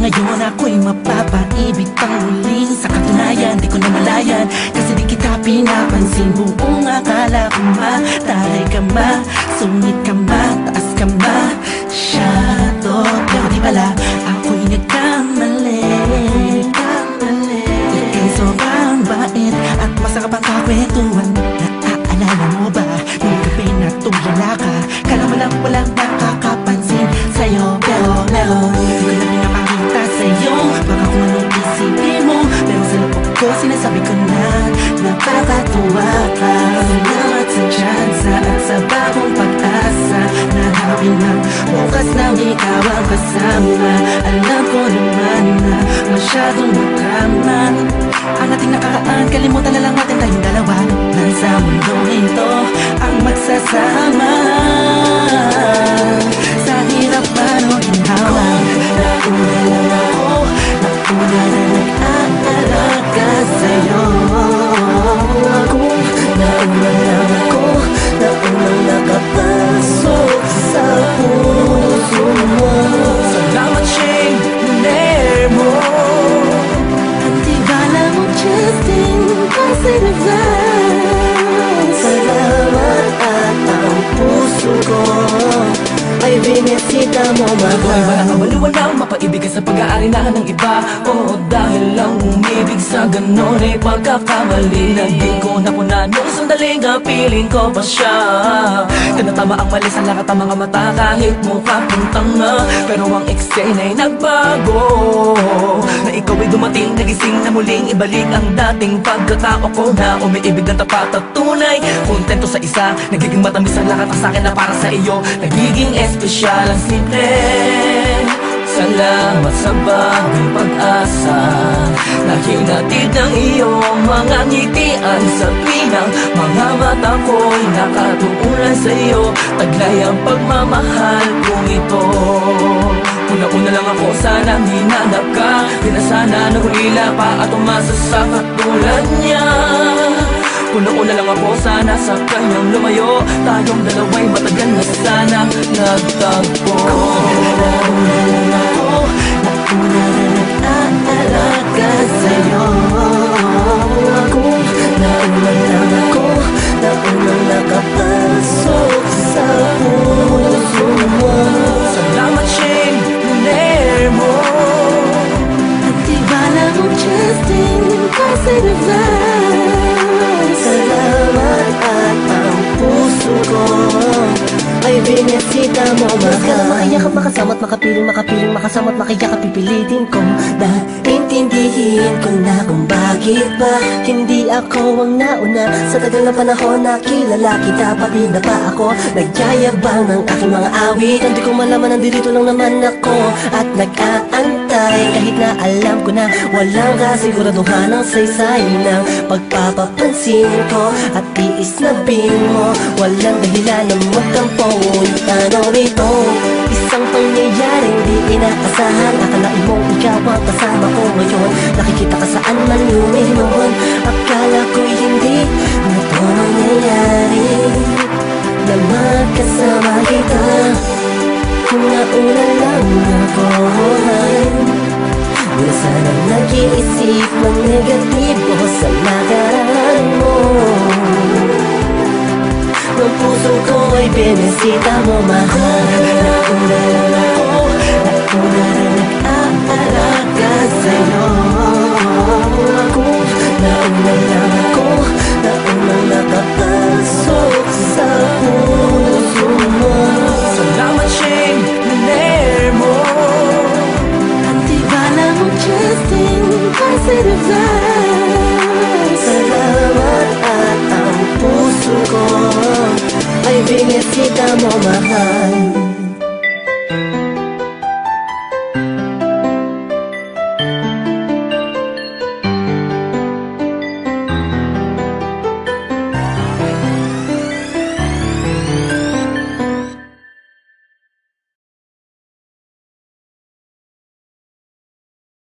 Ngayon ako'y mapapaibig pang muling. Sa katunayan, di ko namalayan, kasi di kita pinapansin. Buong akala ko mataray ka ma, sungit ka ma, taas ka ma, shadow. Pero di pala, ako'y nagkamali. Ika'y sobrang bait at masarap ang kakwentuhan. Naaalala mo ba, nung gabi na tulala ka, kala mo lang walang nakakapansin sa'yo. Pero meron, di ko lang pinapakita sa'yo. Baka kung anong isipin mo, pero sa loob ko sinasabi ko na napakatuwa ka. Salamat sa tsansa at sa bagong pag-asa. Nahabi ng bukas na ikaw ang kasama. Alam ko naman na masyadong madrama ang ating nakaraan, kalimutan na lang natin tayong dalawa. Nasa mundong ito ang magsasama. Sa hirap man o ginhawa, nauna lang ako, nauna na nag-aalaga sa'yo. Nauna lang ako, naunang nakapasok sa puso mo. Salamat, Shane, naner mo. Justin, positive vibes. Salamat at ang puso ko ay binisita mo, mahal. Ako'y walang kabaliwalang mapaibigan sa pag-aari na ng iba. O dahil lang umibig sa ganon ay pagkakamali na di ko napuna nung sandaling piling ko pa siya. Tinatama ang mali sa lahat ng mga mata kahit mukha kong tanga. Pero ang eksena ay nagbago, na ikaw ay dumating, nagising na muling ibalik ang dating pagkatao ko na umiibig ng tapat at tunay. Kontento sa isa, nagiging matamis ang lahat ng sakin na para sa iyo. Nagiging espesyal ang simple. Salamat sa bagong pag-asa na hinatid ng iyong mga ngitian. Sa pinang mga mata ko'y nakatuunan sa iyo. Taglay ang pagmamahal kong ito. Una-una lang ako, sanang hinanap ka. Di na sana nahulila pa at umasa sa katulad niya. Una-una lang ako, sana sa kanyang lumayo. Tayong dalawa'y matagal na sanang nagtagpo. Una lang ako, nauna na nag-aalaga sa'yo. Nauna lang ako, naunang nakapasok sa puso mo. Salamat, Shane, naner mo. Nagtibala mo, Justin, positive vibes. Salamat at ang puso ko ay binisita mo, mahal. Ka na makayakap, makasama't makapiling, makasama't makayakap, pipilitin ko na intindihin ko na kung bakit ba hindi ako ang nauna. Sa tagal na panahon na kilala kita, pati na pa ako nagyayabang ng aking mga awit. Hindi ko malaman, nandito lang naman ako at nag-aantay. Kahit na alam ko na walang kasiguraduhan ang saysay ng pagpapapansin ko at tiis na bing mo. Walang dahilan na magtampo, ngunit ano ito? Isang pangyayaring di inaasahan. Akalain mong ikaw ang kasama ko ngayon. Nakikita ka saan man lumihon. Akala ko'y hindi na ito mangyayari, na magkasama kita. Kung nauna lang ako ay di na sana nag-iisip ng negatibo sa nakaraan mo. Ng puso ko ay binisita mo, mahal. Nauna lang